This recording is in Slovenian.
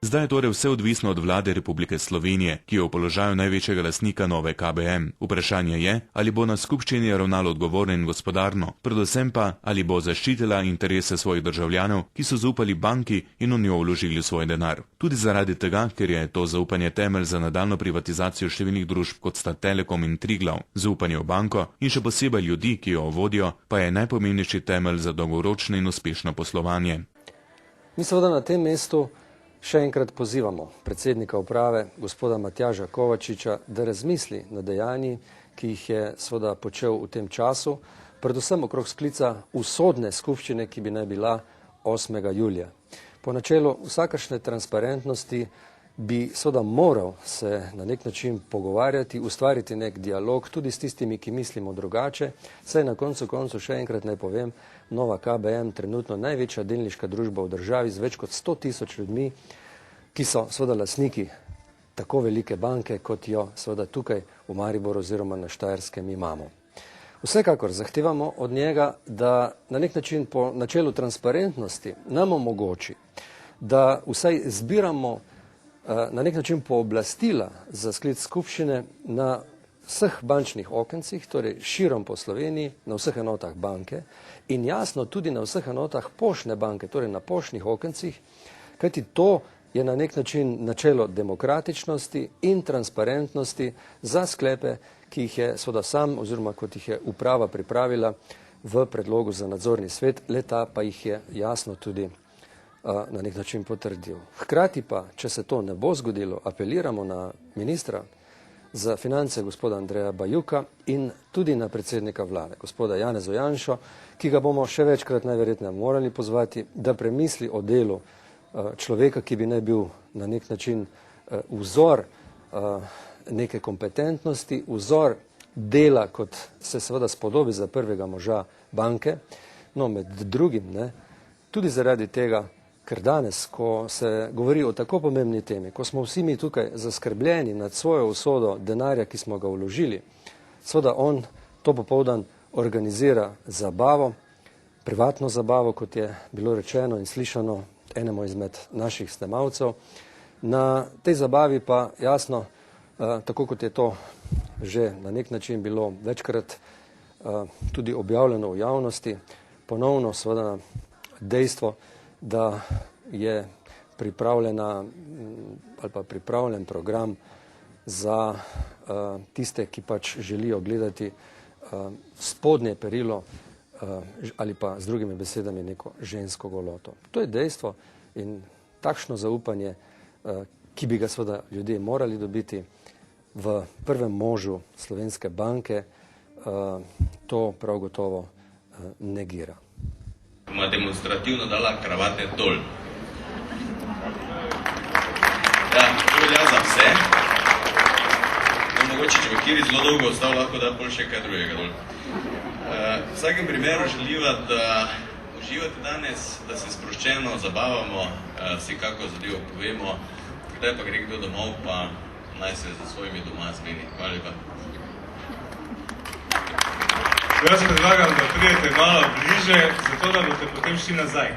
Zdaj je torej vse odvisno od vlade Republike Slovenije, ki je v položaju največjega lastnika nove KBM. Vprašanje je, ali bo na skupščini ravnalo odgovorno in gospodarno, predvsem pa, ali bo zaščitila interese svojih državljanov, ki so zaupali banki in v njo vložili svoj denar. Tudi zaradi tega, ker je to zaupanje temelj za nadaljno privatizacijo številnih družb, kot sta Telekom in Triglav. Zaupanje v banko in še posebej ljudi, ki jo vodijo, pa je najpomembnejši temelj za dolgoročno in uspešno poslovanje. Mi seveda na tem mestu še enkrat pozivamo predsednika uprave, gospoda Matjaža Kovačiča, da razmisli na dejanji, ki jih je seveda počel v tem času, predvsem okrog sklica usodne skupščine, ki bi naj bila 8. julija. Po načelu vsakršne transparentnosti bi seveda moral se na nek način pogovarjati, ustvariti nek dialog tudi s tistimi, ki mislimo drugače. Saj na koncu še enkrat naj povem, nova KBM, trenutno največja delniška družba v državi z več kot 100 000 ljudmi, ki so seveda lastniki tako velike banke, kot jo seveda tukaj v Mariboru oziroma na Štajerskem imamo. Vsekakor zahtevamo od njega, da na nek način po načelu transparentnosti nam omogoči, da vsaj zbiramo na nek način pooblastila za sklic skupščine na vseh bančnih okencih, torej širom po Sloveniji, na vseh enotah banke in jasno tudi na vseh enotah poštne banke, torej na poštnih okencih, kajti to je na nek način načelo demokratičnosti in transparentnosti za sklepe, ki jih je seveda sam oziroma kot jih je uprava pripravila v predlogu za nadzorni svet, le-ta pa jih je jasno tudi na nek način potrdil. Hkrati pa, če se to ne bo zgodilo, apeliramo na ministra za finance gospoda Andreja Bajuka in tudi na predsednika vlade, gospoda Janeza Janšo, ki ga bomo še večkrat najverjetneje morali pozvati, da premisli o delu človeka, ki bi naj bil na nek način vzor neke kompetentnosti, vzor dela, kot se seveda spodobi za prvega moža banke, no med drugim, tudi zaradi tega, ker danes, ko se govori o tako pomembni temi, ko smo vsi mi tukaj zaskrbljeni nad svojo usodo denarja, ki smo ga vložili, seveda on to popoldan organizira zabavo, privatno zabavo, kot je bilo rečeno in slišano enemu izmed naših snemalcev. Na tej zabavi pa jasno, tako kot je to že na nek način bilo večkrat tudi objavljeno v javnosti, ponovno seveda dejstvo, da je pripravljena ali pa pripravljen program za tiste, ki pač želijo gledati spodnje perilo ali pa z drugimi besedami neko žensko goloto. To je dejstvo in takšno zaupanje, ki bi ga seveda ljudje morali dobiti v prvem možu Slovenske banke, to prav gotovo negira. Ma demonstrativno dala kravate dol. Ja, to velja za vse. Mogoče, če bo Kiri zelo dolgo ostal, lahko da pol še kaj drugega dol. V vsakem primeru želiva, da uživate danes, da se sproščeno zabavamo, si kako zadevo povemo, kdaj pa gre kdo domov, pa naj se za svojimi doma zmeni. Hvala lepa. Jaz predlagam, da pridete malo bliže, zato da boste potem šli nazaj.